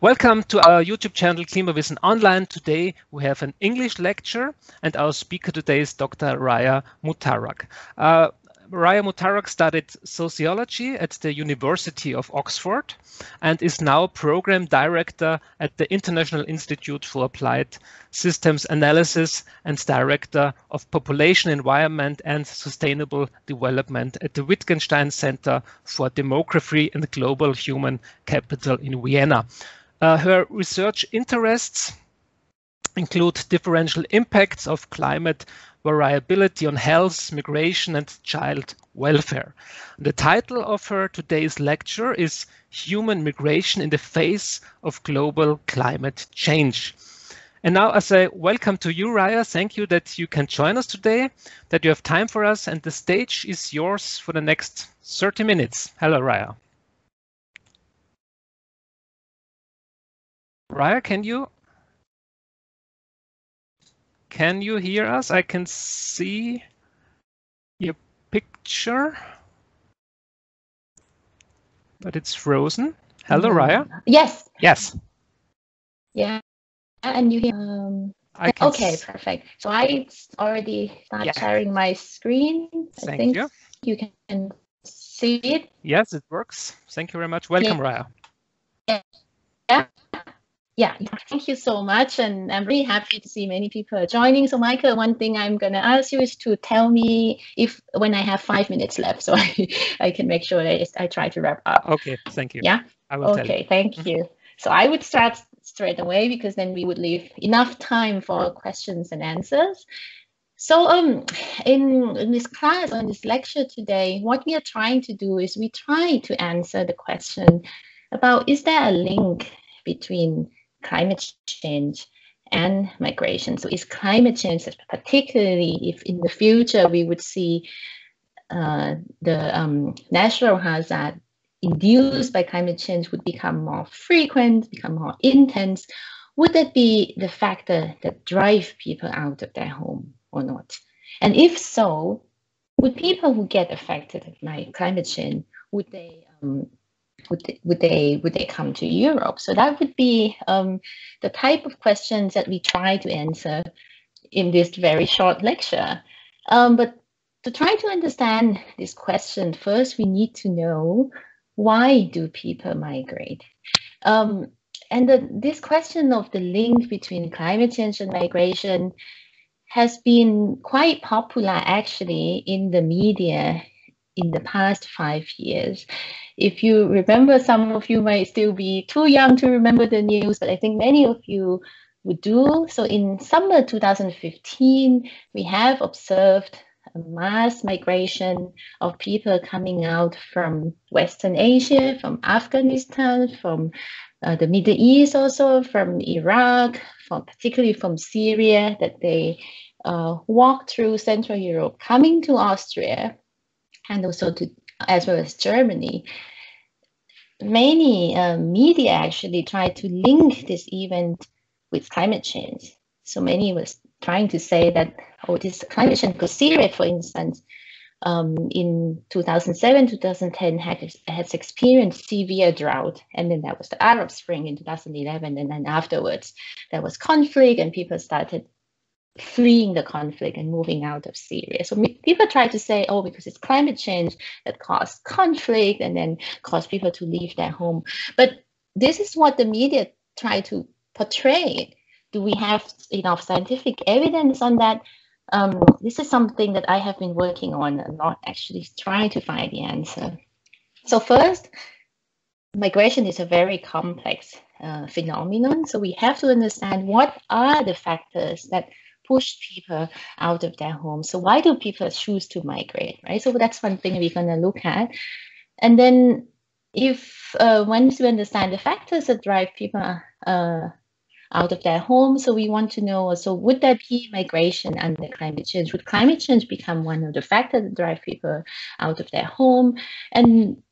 Welcome to our YouTube channel Klimawissen Online. Today we have an English lecture and our speaker today is Dr. Raya Muttarak. Raya Muttarak studied sociology at the University of Oxford and is now program director at the International Institute for Applied Systems Analysis and director of Population, Environment and Sustainable Development at the Wittgenstein Centre for Demo-graphy and Global Human Capital in Vienna. Her research interests include differential impacts of climate variability on health, migration and child welfare. The title of her today's lecture is Human Migration in the Face of Global Climate Change. And now I say welcome to you, Raya. Thank you that you can join us today, that you have time for us, and the stage is yours for the next 30 minutes. Hello, Raya. Raya, can you hear us? I can see your picture, but it's frozen. Hello, Raya. Yes. Yes. Yeah, and you hear. Okay, perfect. So I already started sharing my screen. I think you can see it. Yes, it works. Thank you very much. Welcome, Raya. Yeah, thank you so much. And I'm really happy to see many people joining. So Michael, one thing I'm going to ask you is to tell me when I have 5 minutes left, so I can make sure that I try to wrap up. Okay, thank you. Yeah? I will tell you. Okay, thank you. So I would start straight away because then we would leave enough time for questions and answers. So in this class, on this lecture today, what we are trying to do is we try to answer the question about, is there a link between climate change and migration? So is climate change, particularly if in the future we would see the natural hazard induced by climate change would become more frequent, become more intense, would that be the factor that drive people out of their home or not? And if so, would people who get affected by climate change, would they come to Europe? So that would be the type of questions that we try to answer in this very short lecture. But to try to understand this question, first we need to know, why do people migrate? And this question of the link between climate change and migration has been quite popular actually in the media in the past 5 years. If you remember, some of you might still be too young to remember the news, but I think many of you would do. So in summer 2015, we have observed a mass migration of people coming out from Western Asia, from Afghanistan, from the Middle East, also from Iraq, particularly from Syria, that they walked through Central Europe, coming to Austria, and also as well as Germany. Many media actually tried to link this event with climate change. So many was trying to say that, this climate change, because Syria, for instance, in 2007, 2010 has experienced severe drought. And then there was the Arab Spring in 2011. And then afterwards, there was conflict and people started fleeing the conflict and moving out of Syria. So people try to say, because it's climate change that caused conflict and then caused people to leave their home. But this is what the media try to portray. Do we have enough scientific evidence on that? This is something that I have been working on a lot, actually trying to find the answer. So first, migration is a very complex phenomenon. So we have to understand what are the factors that push people out of their homes. So why do people choose to migrate, right? So that's one thing we're going to look at. And then if once we understand the factors that drive people out of their home, so we want to know, so would there be migration under climate change? Would climate change become one of the factors that drive people out of their home? And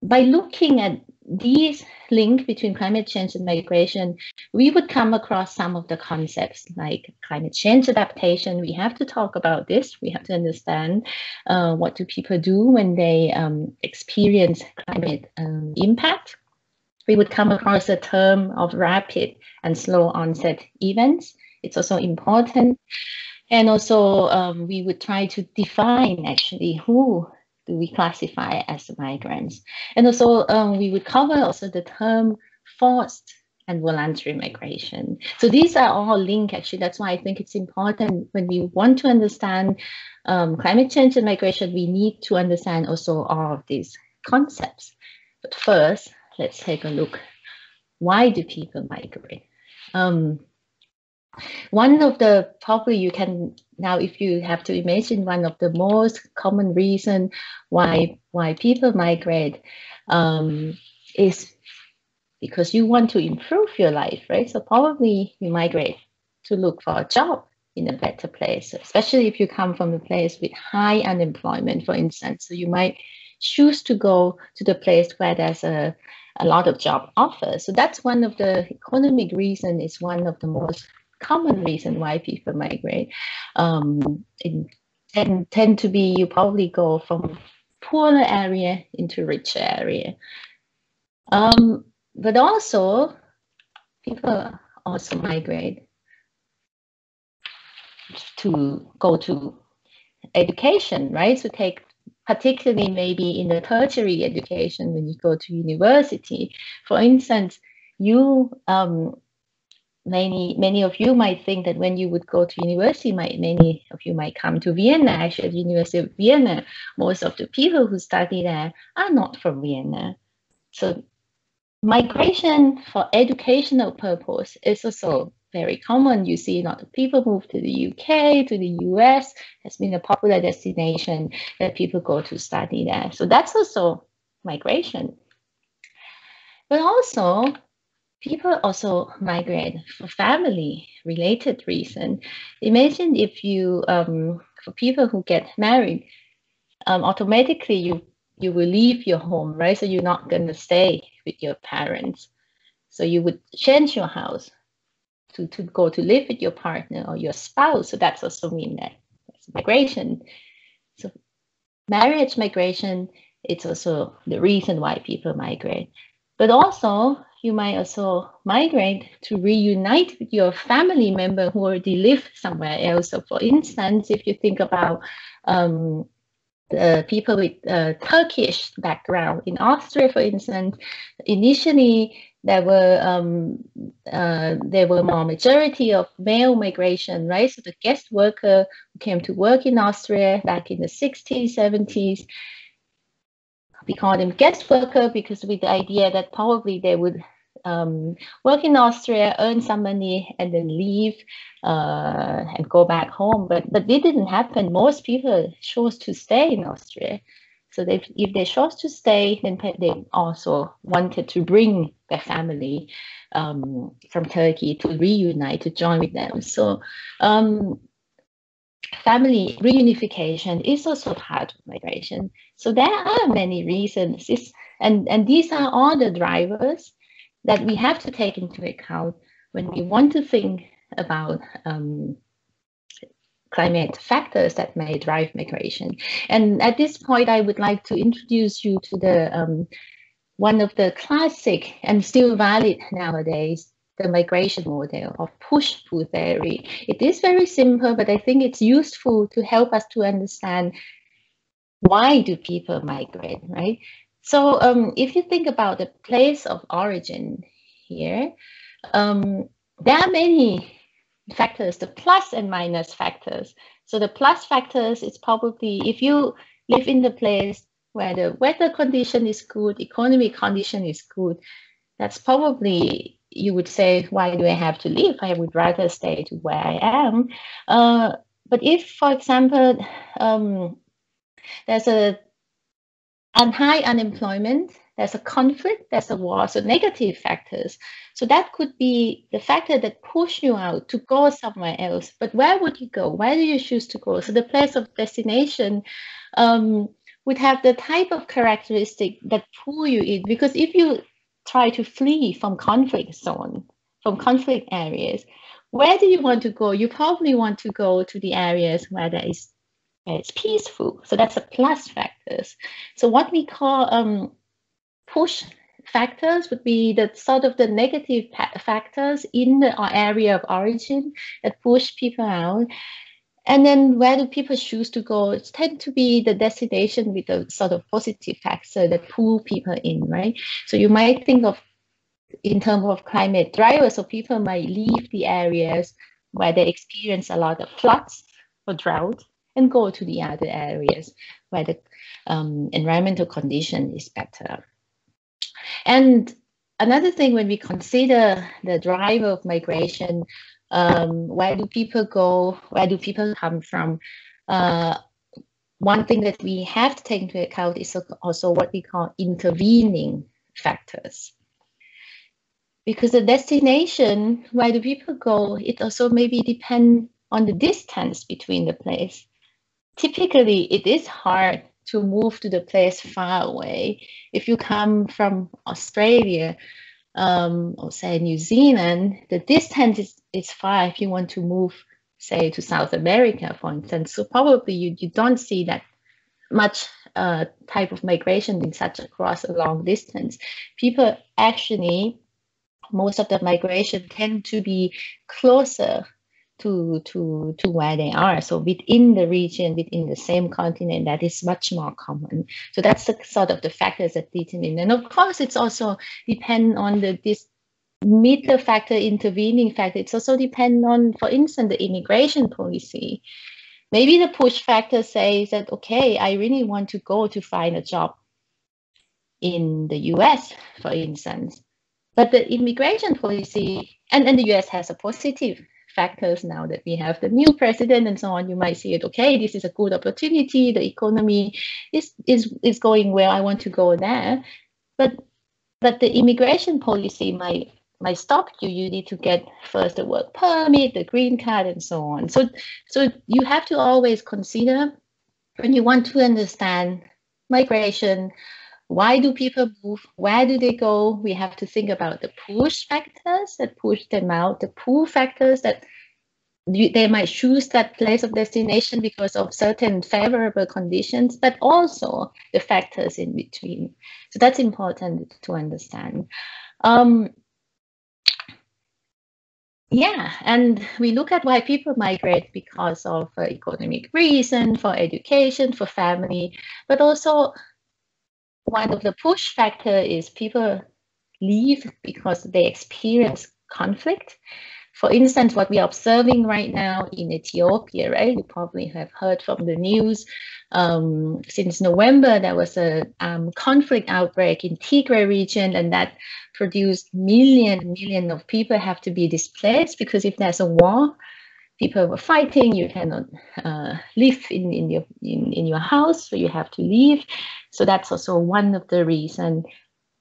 by looking at these link between climate change and migration, we would come across some of the concepts like climate change adaptation. We have to talk about this. We have to understand what do people do when they experience climate impact. we would come across a term of rapid and slow onset events. It's also important. And also we would try to define actually who do we classify as migrants. And also we would cover also the term forced and voluntary migration. So these are all linked actually. That's why I think it's important when we want to understand climate change and migration, we need to understand also all of these concepts. But first, let's take a look. Why do people migrate? One of the, probably you can, now if you have to imagine one of the most common reason why people migrate is because you want to improve your life, right? So probably you migrate to look for a job in a better place, especially if you come from a place with high unemployment, for instance. So you might choose to go to the place where there's a lot of job offers. So that's one of the economic reason, is one of the most common reason why people migrate. Tend to be, you probably go from poorer area into richer area. But also, people also migrate to go to education, right? So take, particularly maybe in the tertiary education, when you go to university, for instance, you many of you might think that when you would go to university, many of you might come to Vienna. Actually, at the University of Vienna, most of the people who study there are not from Vienna. So migration for educational purpose is also very common. You see a lot of people move to the UK, to the US, has been a popular destination that people go to study there. So that's also migration. But also, people also migrate for family-related reason. Imagine if you, for people who get married, automatically you will leave your home, right? So you're not going to stay with your parents. So you would change your house to go to live with your partner or your spouse. So that's also mean that that's migration. So marriage migration, it's also the reason why people migrate. But also, you might also migrate to reunite with your family member who already live somewhere else. So for instance, if you think about the people with Turkish background in Austria, for instance, initially there were more majority of male migration, right? So the guest worker who came to work in Austria back in the 60s, 70s, we call them guest worker because with the idea that probably they would work in Austria, earn some money, and then leave and go back home. But it didn't happen. Most people chose to stay in Austria. So if they chose to stay, then they also wanted to bring their family from Turkey to reunite, to join with them. So family reunification is also part of migration. So there are many reasons, and these are all the drivers that we have to take into account when we want to think about climate factors that may drive migration. And at this point, I would like to introduce you to the one of the classic and still valid nowadays, the migration model of push-pull theory. It is very simple, but I think it's useful to help us to understand why do people migrate, right? So if you think about the place of origin here, there are many factors, the plus and minus factors. So the plus factors is probably if you live in the place where the weather condition is good, economic condition is good, that's probably, you would say, why do I have to leave? I would rather stay to where I am. But if, for example, there's a high unemployment, there's a conflict, there's a war, so negative factors. So that could be the factor that push you out to go somewhere else. But where would you go? Where do you choose to go? So the place of destination would have the type of characteristic that pull you in. Because if you try to flee from conflict zone, from conflict areas, where do you want to go? You probably want to go to the areas where it's peaceful. So that's a plus factors. So what we call push factors would be the sort of the negative factors in the area of origin that push people out. And then where do people choose to go? It tends to be the destination with a sort of positive factor that pull people in, right? So you might think of in terms of climate drivers, so people might leave the areas where they experience a lot of floods or drought and go to the other areas where the environmental condition is better. And another thing, when we consider the driver of migration, where do people go? Where do people come from? One thing that we have to take into account is also what we call intervening factors. Because the destination, where do people go, it also maybe depends on the distance between the place. Typically, it is hard to move to the place far away. If you come from Australia or say New Zealand, the distance is far if you want to move, say, to South America, for instance. So probably you don't see that much type of migration in such across a long distance. People actually, most of the migration tend to be closer to where they are. So within the region, within the same continent, that is much more common. So that's the sort of the factors that determine. And of course, it's also depend on this middle factor, intervening factor. It's also depend on, for instance, the immigration policy. Maybe the push factor says that, okay, I really want to go to find a job in the US, for instance. But the immigration policy, and the US has a positive factors now that we have the new president and so on. You might see it, okay, this is a good opportunity. The economy is going well. I want to go there. But the immigration policy might stop you. You need to get first the work permit, the green card, and so on. So you have to always consider, when you want to understand migration, why do people move? Where do they go? We have to think about the push factors that push them out, the pull factors that they might choose that place of destination because of certain favorable conditions, but also the factors in between. So that's important to understand. Yeah, and we look at why people migrate because of economic reason, for education, for family, but also one of the push factor is people leave because they experience conflict. For instance, what we are observing right now in Ethiopia, right? You probably have heard from the news. Since November, there was a conflict outbreak in Tigray region, and that produced million of people have to be displaced, because if there's a war, people were fighting, you cannot live in your house, so you have to leave. So that's also one of the reasons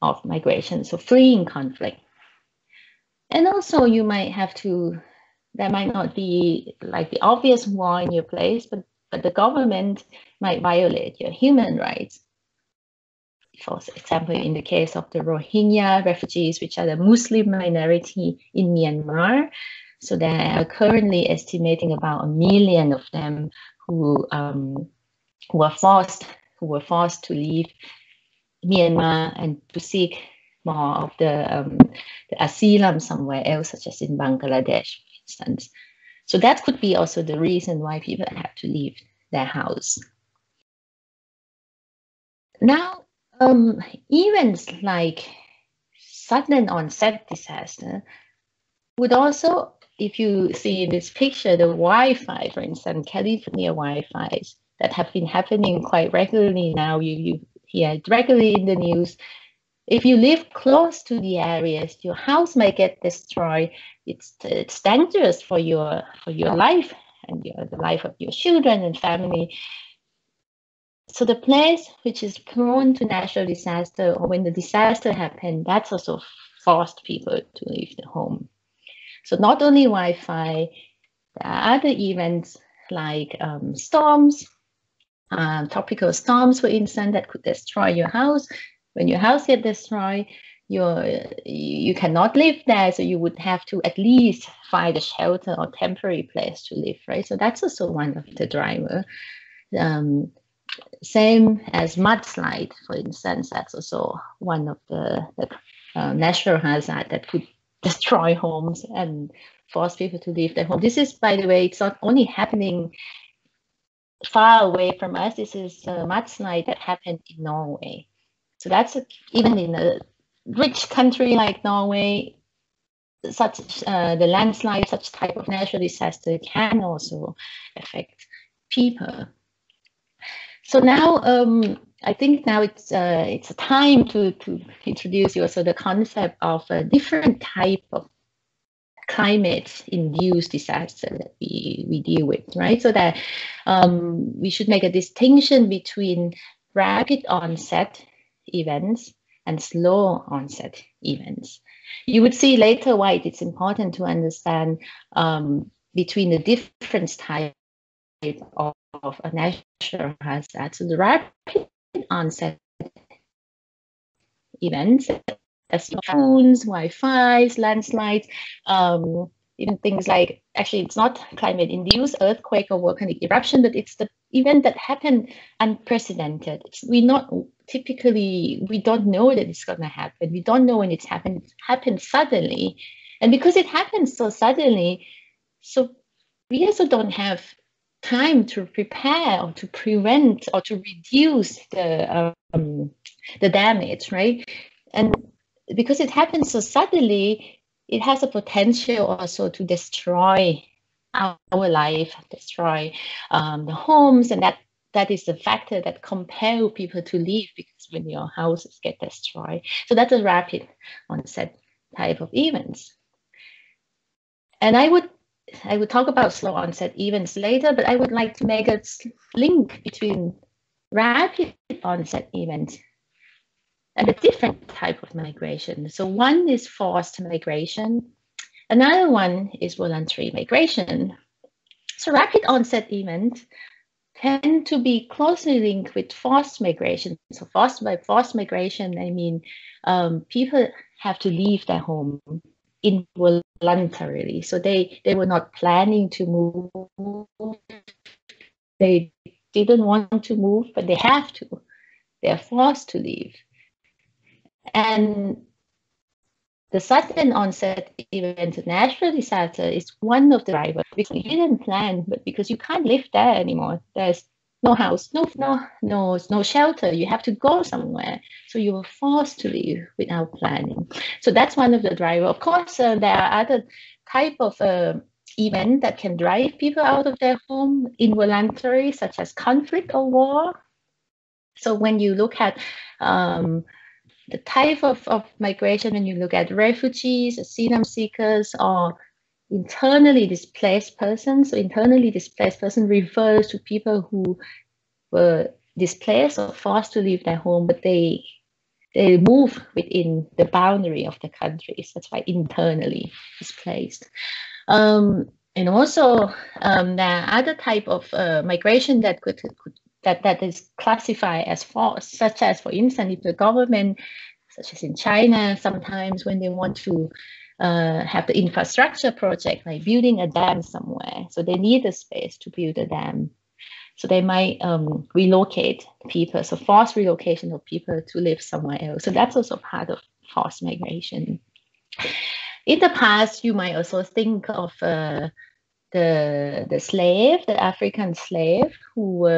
of migration, so fleeing conflict. And also you might have to, there might not be like the obvious war in your place, but the government might violate your human rights. For example, in the case of the Rohingya refugees, which are the Muslim minority in Myanmar, so they are currently estimating about 1 million of them who were forced to leave Myanmar and to seek more of the asylum somewhere else, such as in Bangladesh, for instance. So that could be also the reason why people have to leave their house. Now, events like sudden onset disaster would also, if you see in this picture, the Wi-Fi, for instance, California Wi-Fis that have been happening quite regularly now, you hear it regularly in the news. If you live close to the areas, your house might get destroyed. It's dangerous for your life and the life of your children and family. So the place which is prone to natural disaster, or when the disaster happened, that's also forced people to leave the home. So not only Wi-Fi, there are other events like storms, tropical storms, for instance, that could destroy your house. When your house gets destroyed, you cannot live there, so you would have to at least find a shelter or temporary place to live, right? So that's also one of the drivers. Same as mudslide, for instance, that's also one of the natural hazard that could destroy homes and force people to leave their home. This is, by the way, it's not only happening far away from us. This is a mudslide that happened in Norway. So that's even in a rich country like Norway, such the landslide, such type of natural disaster can also affect people. So now I think now it's a time to introduce you also the concept of a different type of climate-induced disaster that we deal with, right? So that we should make a distinction between rapid onset events and slow onset events. You would see later why it's important to understand between the different types of a natural hazard. So the rapid onset events, as typhoons, Wi-Fi's, landslides, even things like, actually it's not climate-induced earthquake or volcanic eruption, but it's the event that happened unprecedented. We don't know that it's going to happen. We don't know when it's happened. It happened suddenly. And because it happens so suddenly, so we also don't have time to prepare or to prevent or to reduce the damage, right? And because it happens so suddenly, it has a potential also to destroy our life, destroy the homes, and that is the factor that compel people to leave, because when your houses get destroyed. So that's a rapid onset type of events. And I would talk about slow onset events later, but I would like to make a link between rapid onset events and a different type of migration. So one is forced migration. Another one is voluntary migration. So rapid onset events tend to be closely linked with forced migration. So by forced migration, I mean people have to leave their home involuntarily. So they were not planning to move. They didn't want to move, but they have to. They're forced to leave. And the sudden onset event, natural disaster, is one of the drivers, because you didn't plan, but because you can't live there anymore. There's no house, no shelter. You have to go somewhere. So you were forced to leave without planning. So that's one of the drivers. Of course, there are other type of event that can drive people out of their home involuntarily, such as conflict or war. So when you look at the type of migration, when you look at refugees, asylum seekers, or internally displaced persons. So internally displaced person refers to people who were displaced or forced to leave their home, but they move within the boundary of the countries. That's why internally displaced. And also there are other type of migration that that is classified as forced, such as, for instance, if the government, such as in China, sometimes when they want to have the infrastructure project, like building a dam somewhere, so they need a space to build a dam. So they might relocate people, so forced relocation of people to live somewhere else. So that's also part of forced migration. In the past, you might also think of the slave, the African slave who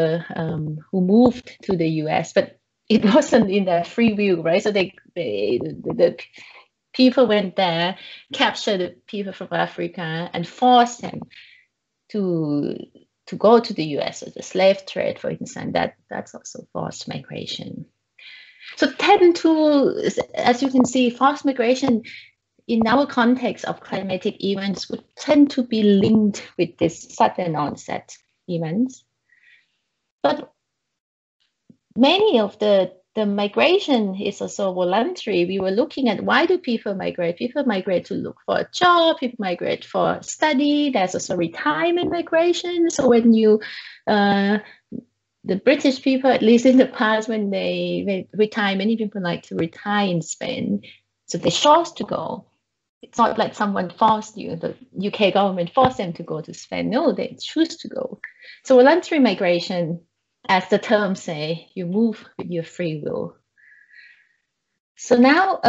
moved to the US, but it wasn't in their free will, right? So the people went there, captured the people from Africa, and forced them to go to the US. So the slave trade, for instance, that's also forced migration. So as you can see, forced migration in our context of climatic events would tend to be linked with this sudden onset events. But many of the migration is also voluntary. We were looking at, why do people migrate? People migrate to look for a job, people migrate for study. There's also retirement migration. So when the British people, at least in the past, when they retire, many people like to retire in Spain. So they chose to go. It's not like someone forced you, the UK government forced them to go to Spain. No, they choose to go. So voluntary migration as the term say, you move with your free will. So now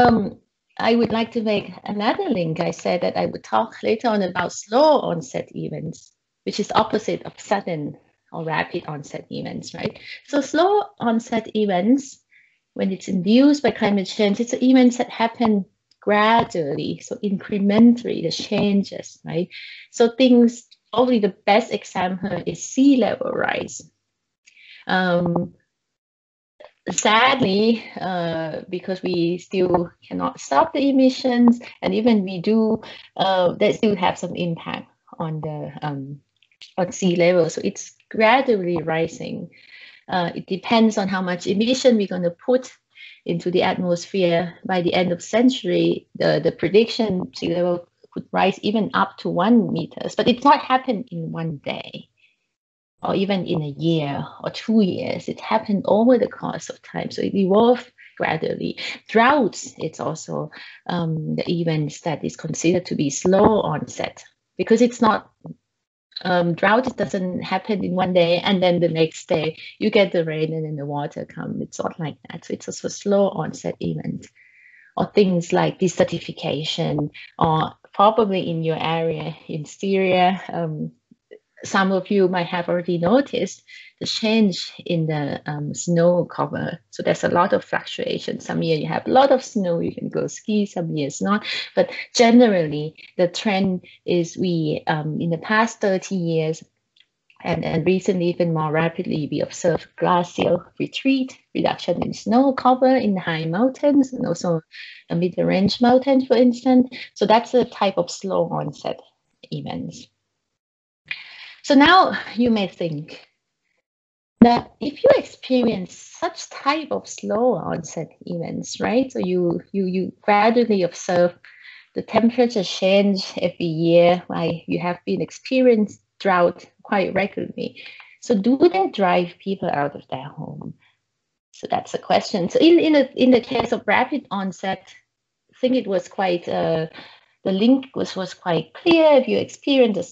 I would like to make another link. I said that I would talk later on about slow onset events, which is opposite of sudden or rapid onset events, right? So slow onset events, when it's induced by climate change, it's events that happen gradually, so incrementally, the changes, right? So things, probably the best example is sea level rise. Sadly, because we still cannot stop the emissions, and even we do, they still have some impact on the on sea level. So it's gradually rising. It depends on how much emission we're going to put into the atmosphere. By the end of century, the prediction sea level could rise even up to 1 meters, but it's not happened in one day, or even in a year or 2 years. It happened over the course of time. So it evolved gradually. Droughts, it's also the events that is considered to be slow onset, because it's not, drought, it doesn't happen in one day and then the next day you get the rain and then the water comes. It's not like that. So it's also a slow onset event. Or things like desertification, or probably in your area in Syria, some of you might have already noticed the change in the snow cover. So there's a lot of fluctuation. Some year you have a lot of snow, you can go ski, some years not. But generally, the trend is we, in the past 30 years, and recently even more rapidly, we observe glacial retreat, reduction in snow cover in high mountains, and also a mid-range mountain, for instance. So that's a type of slow onset events. So now you may think that if you experience such type of slow onset events, right? So you gradually observe the temperature change every year, while you have been experiencing drought quite regularly. So do they drive people out of their home? So that's the question. So in the case of rapid onset, I think it was quite the link was quite clear. If you experience the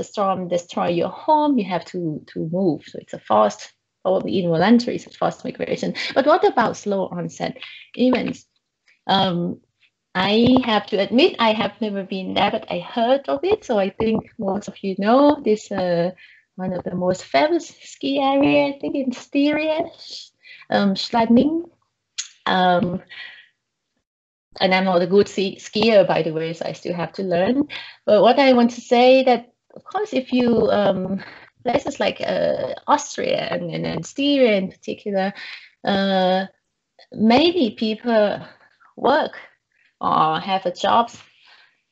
storm destroy your home, you have to move. So it's a forced, probably involuntary, it's a forced migration. But what about slow onset events? I have to admit, I have never been there, but I heard of it. So I think most of you know this, one of the most famous ski area, I think in Styria, Schladming. And I'm not a good skier, by the way, so I still have to learn. But what I want to say that, of course, if you, places like Austria and Styria in particular, maybe people work or have a job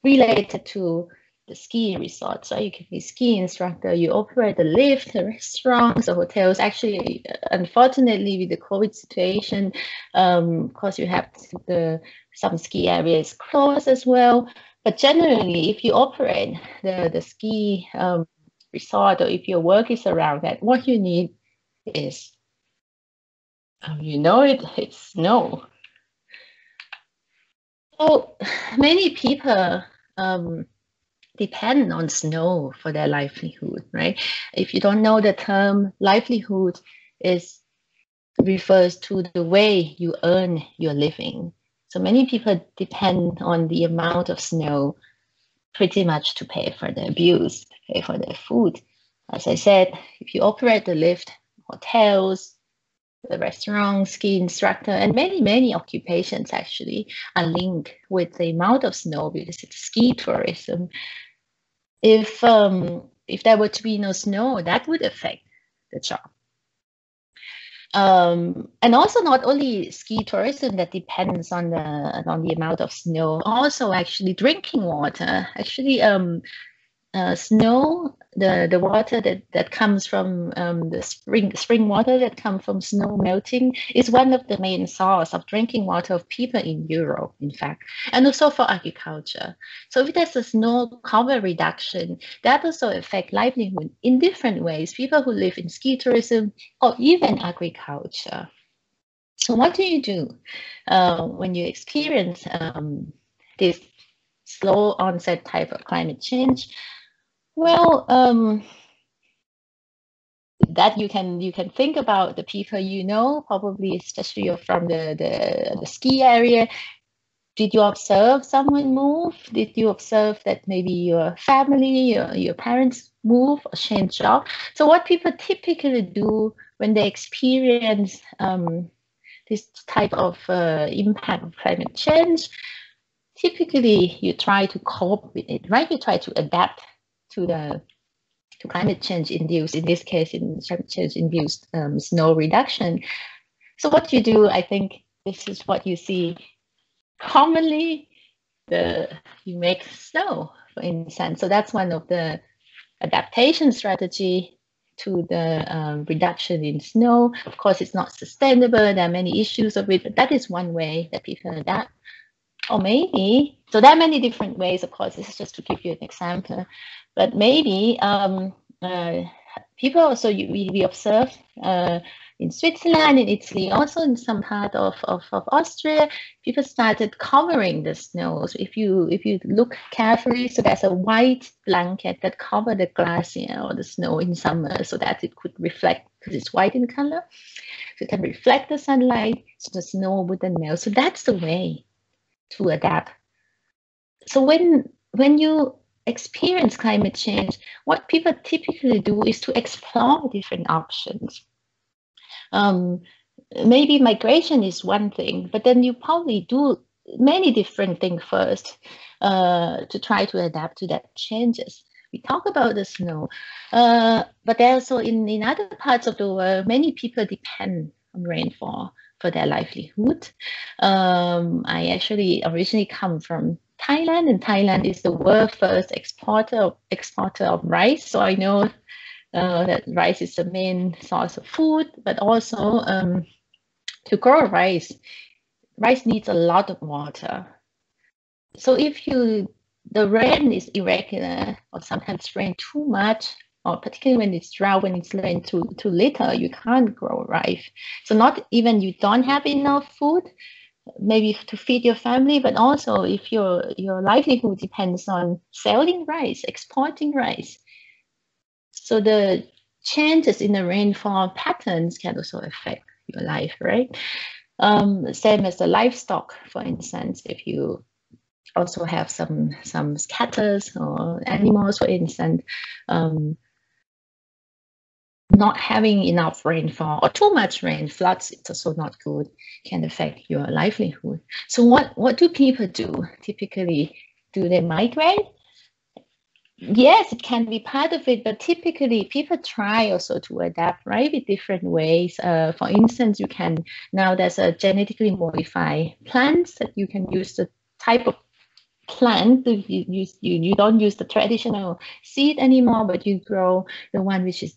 related to the ski resort. So you can be a ski instructor, you operate the lift, the restaurants, the hotels. Actually, unfortunately, with the COVID situation, of course, you have some ski areas closed as well. But generally, if you operate the ski resort, or if your work is around that, what you need is, it's snow. So many people depend on snow for their livelihood, right? If you don't know the term, livelihood refers to the way you earn your living. So many people depend on the amount of snow pretty much to pay for their bills, to pay for their food. As I said, if you operate the lift, hotels, the restaurant, ski instructor, and many occupations actually are linked with the amount of snow, because it's ski tourism. If there were to be no snow, that would affect the job. And also not only ski tourism that depends on the amount of snow, also actually drinking water. Actually, snow, the water that comes from the spring water that comes from snow melting, is one of the main source of drinking water of people in Europe, in fact, and also for agriculture. So if there's a snow cover reduction, that also affects livelihood in different ways. People who live in ski tourism or even agriculture. So what do you do when you experience this slow onset type of climate change? Well, that you can think about the people you know, probably especially you're from the ski area. Did you observe someone move? Did you observe that maybe your family, your parents move or change job? So what people typically do when they experience this type of impact of climate change, typically you try to cope with it, right? You try to adapt to climate change induced, in this case, in climate change induced snow reduction. So what you do, I think this is what you see commonly, you make snow, for instance. So that's one of the adaptation strategy to the reduction in snow. Of course, it's not sustainable. There are many issues of it, but that is one way that people adapt. Or maybe, so there are many different ways, of course, this is just to give you an example, but maybe people also, we observe in Switzerland, in Italy, also in some part of Austria, people started covering the snow. So if you look carefully, so there's a white blanket that covers the glacier or the snow in summer, so that it could reflect, because it's white in color, so it can reflect the sunlight, so the snow wouldn't melt. So that's the way to adapt. So when you experience climate change, what people typically do is to explore different options. Maybe migration is one thing, but then you probably do many different things first to try to adapt to that changes. We talk about the snow, but also in other parts of the world, many people depend on rainfall for their livelihood. I actually originally come from Thailand, and Thailand is the world's first exporter of rice. So I know that rice is the main source of food, but also to grow rice needs a lot of water. So if the rain is irregular, or sometimes rain too much, or particularly when it's drought, when it's rain too little, you can't grow rice. So not even you don't have enough food, maybe to feed your family, but also if your livelihood depends on selling rice, exporting rice. So the changes in the rainfall patterns can also affect your life, right? Same as the livestock, for instance, if you also have some scatters or animals, for instance, not having enough rainfall or too much rain, floods, it's also not good, can affect your livelihood. So what do people do? Typically, do they migrate? Yes, it can be part of it, but typically people try also to adapt, right, with different ways. For instance, now there's a genetically modified plants that you can use the type of plant. You don't use the traditional seed anymore, but you grow the one which is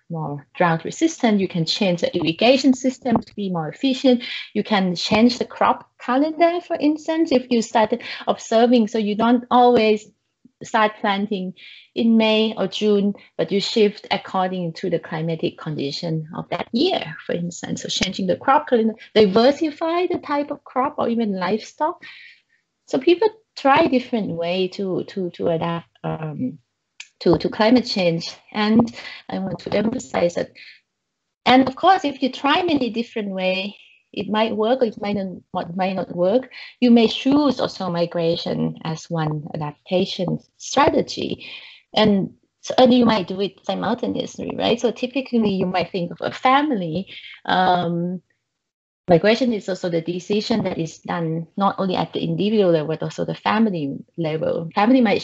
more drought resistant. You can change the irrigation system to be more efficient. You can change the crop calendar, for instance, if you started observing, so you don't always start planting in May or June, but you shift according to the climatic condition of that year, for instance. So changing the crop calendar, diversify the type of crop or even livestock. So people try different way to adapt to climate change. And I want to emphasize that. And of course, if you try many different ways, it might work or it might not work. You may choose also migration as one adaptation strategy. And you might do it simultaneously, right? So typically you might think of a family. Migration is also the decision that is done not only at the individual level, but also the family level. Family might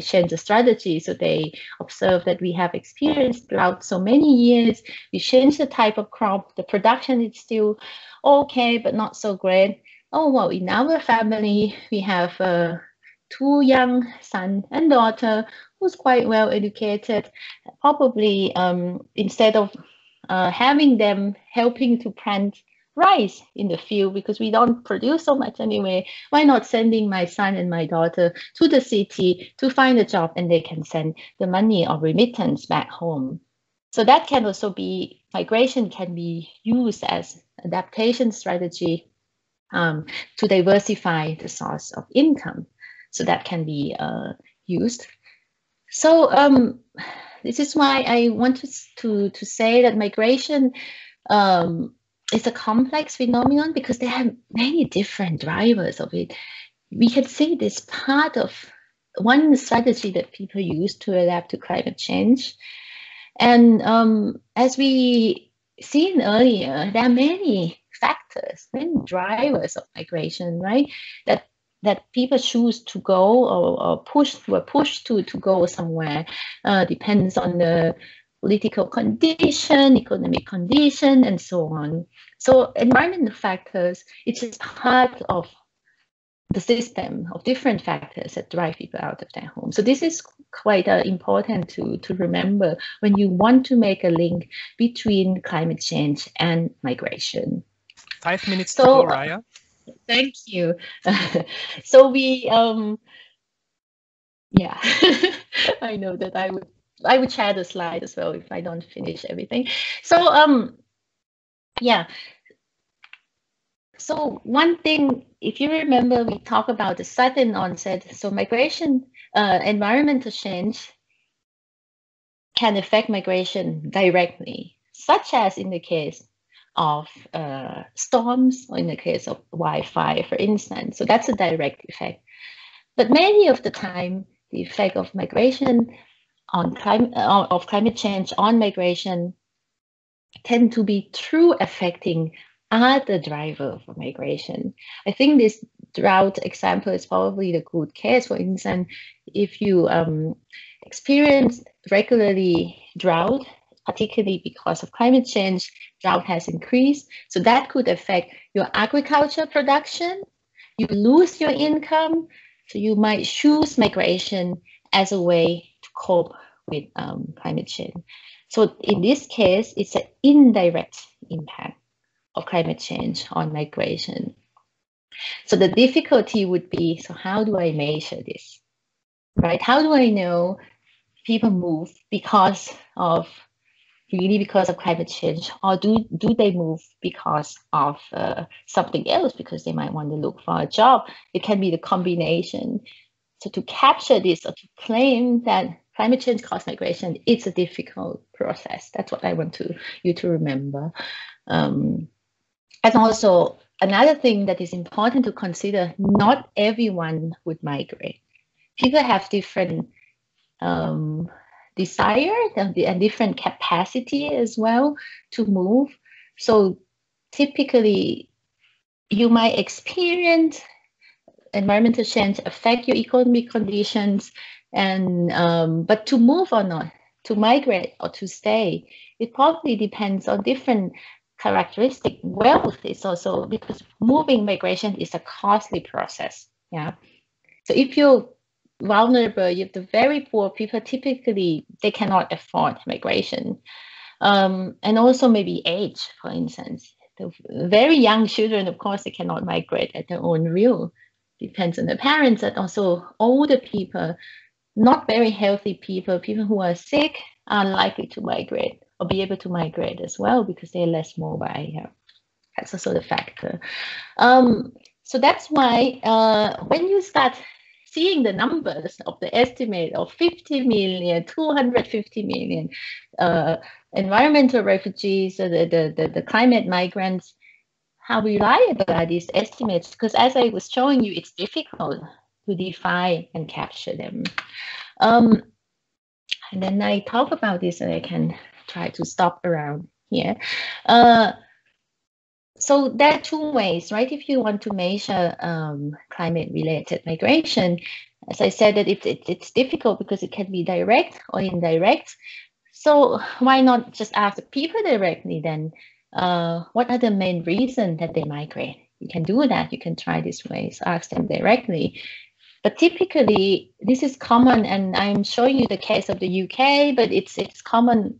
change the strategy. So they observe that we have experienced drought so many years. We change the type of crop. The production is still okay, but not so great. Oh, well, in our family, we have 2 young son and daughter who's quite well educated. Probably instead of having them helping to plant rice in the field, because we don't produce so much anyway, why not sending my son and my daughter to the city to find a job, and they can send the money or remittance back home. So that can also be, migration can be used as adaptation strategy to diversify the source of income. So that can be used. So This is why I want to say that migration is a complex phenomenon, because there are many different drivers of it. We can see this part of one strategy that people use to adapt to climate change. And as we seen earlier, there are many factors, many drivers of migration, right? That people choose to go or were pushed to go somewhere. Depends on the political condition, economic condition, and so on. So environmental factors, it's just part of the system of different factors that drive people out of their home. So this is quite important to remember when you want to make a link between climate change and migration. 5 minutes to go, Raya. Thank you. So we, yeah, I know that I would share the slide as well if I don't finish everything. So yeah. So one thing, if you remember, we talk about the sudden onset. So migration, environmental change can affect migration directly, such as in the case of storms, or in the case of wildfire, for instance. So that's a direct effect. But many of the time, the effect of migration on climate change on migration tend to be through affecting other driver for migration. I think this drought example is probably the good case. For instance, if you experience regularly drought, particularly because of climate change, drought has increased. So that could affect your agriculture production. You lose your income. So you might choose migration as a way to cope with climate change. So in this case, it's an indirect impact of climate change on migration. So the difficulty would be, so how do I measure this, right? How do I know people move because of climate change, or do they move because of something else, because they might want to look for a job? It can be the combination. So to capture this, or to claim that climate change caused migration, it's a difficult process. That's what I want you to remember. And also, another thing that is important to consider, not everyone would migrate. People have different desire and different capacity as well to move. So typically, you might experience environmental change affect your economic conditions, and but to move or not, to migrate or to stay, it probably depends on different characteristic. Wealth is also, because moving migration is a costly process. Yeah. So if you're vulnerable, if the very poor people, typically they cannot afford migration. And also maybe age, for instance. The very young children, of course, they cannot migrate at their own will. Depends on the parents, and also older people, not very healthy people, people who are sick, are likely to migrate or be able to migrate as well, because they're less mobile. Yeah. That's also the factor. So that's why when you start seeing the numbers of the estimate of 50 million, 250 million environmental refugees, the climate migrants, how reliable are these estimates? Because as I was showing you, it's difficult to define and capture them. And then I talk about this, and I can try to stop around here. So there are two ways, right? If you want to measure climate-related migration, as I said, that it's difficult because it can be direct or indirect. So why not just ask the people directly then? What are the main reasons that they migrate? You can do that. You can try this way. So ask them directly. But typically, this is common, and I'm showing you the case of the UK, but it's common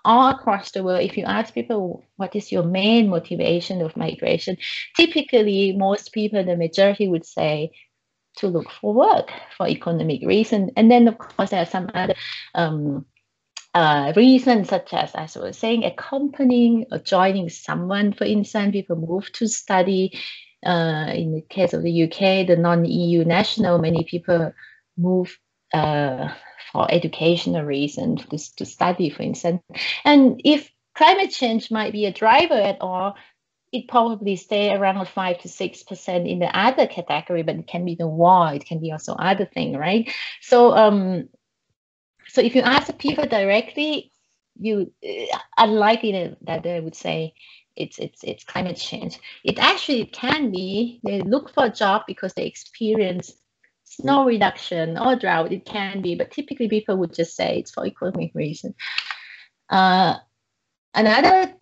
all across the world. If you ask people, what is your main motivation of migration? Typically, most people, the majority would say to look for work, for economic reason. And then, of course, there are some other reasons, such as I was saying, accompanying or joining someone. For instance, people move to study. In the case of the UK, the non-EU national, many people move for educational reasons to study, for instance. And if climate change might be a driver at all, it probably stay around 5 to 6% in the other category, but it can be the war, it can be also other thing, right? So so if you ask the people directly, you unlikely that they would say it's climate change. It actually can be they look for a job because they experience snow reduction or drought. It can be, but typically people would just say it's for economic reason. Another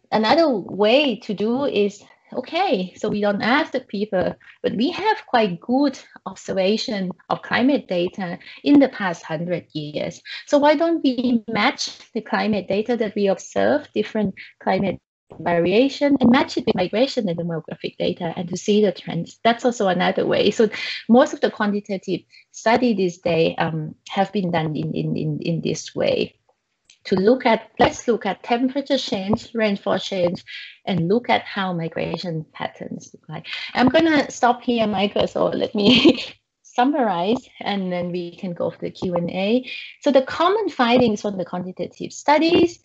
way to do is, okay, so we don't ask the people, but we have quite good observation of climate data in the past 100 years. So why don't we match the climate data that we observe, different climate variation, and match it with migration and demographic data and to see the trends? That's also another way. So most of the quantitative study these days have been done in this way. To look at, let's look at temperature change, rainfall change, and look at how migration patterns look like. I'm gonna stop here, Michael, so let me summarize, and then we can go for the Q&A. So the common findings from the quantitative studies,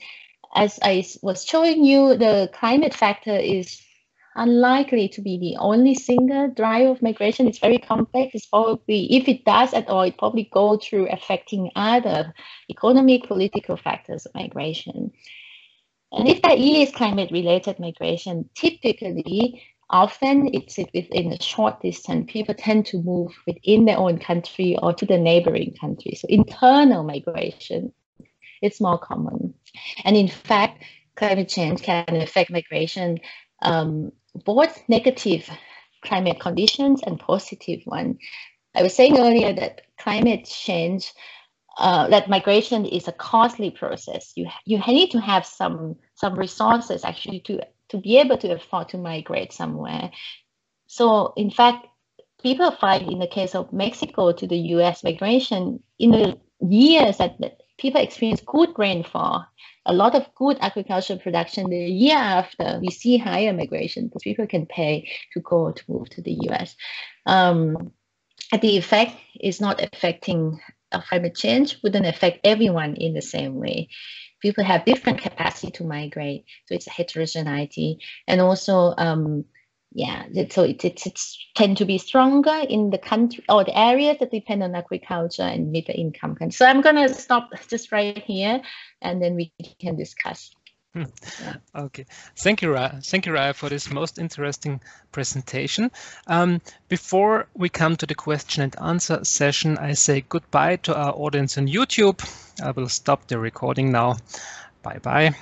as I was showing you, the climate factor is unlikely to be the only single driver of migration. It's very complex. It's probably, if it does at all, it probably go through affecting other economic, political factors of migration. And if there is climate-related migration, typically, often it's within a short distance. People tend to move within their own country or to the neighboring country. So internal migration, it's more common. And in fact, climate change can affect migration, both negative climate conditions and positive one. I was saying earlier that climate change, that migration is a costly process. You need to have some resources actually to be able to afford to migrate somewhere. So in fact, people find in the case of Mexico to the US migration, in the years that people experience good rainfall, a lot of good agricultural production, the year after we see higher migration because people can pay to move to the US. The effect is not affecting climate change, wouldn't affect everyone in the same way. People have different capacity to migrate, so it's a heterogeneity. And also, so it's tend to be stronger in the country or the areas that depend on agriculture and middle income countries. So I'm gonna stop just right here, and then we can discuss. Yeah. Okay, thank you, Raya. Thank you, Raya, for this most interesting presentation. Before we come to the question and answer session, I say goodbye to our audience on YouTube. I will stop the recording now. Bye-bye.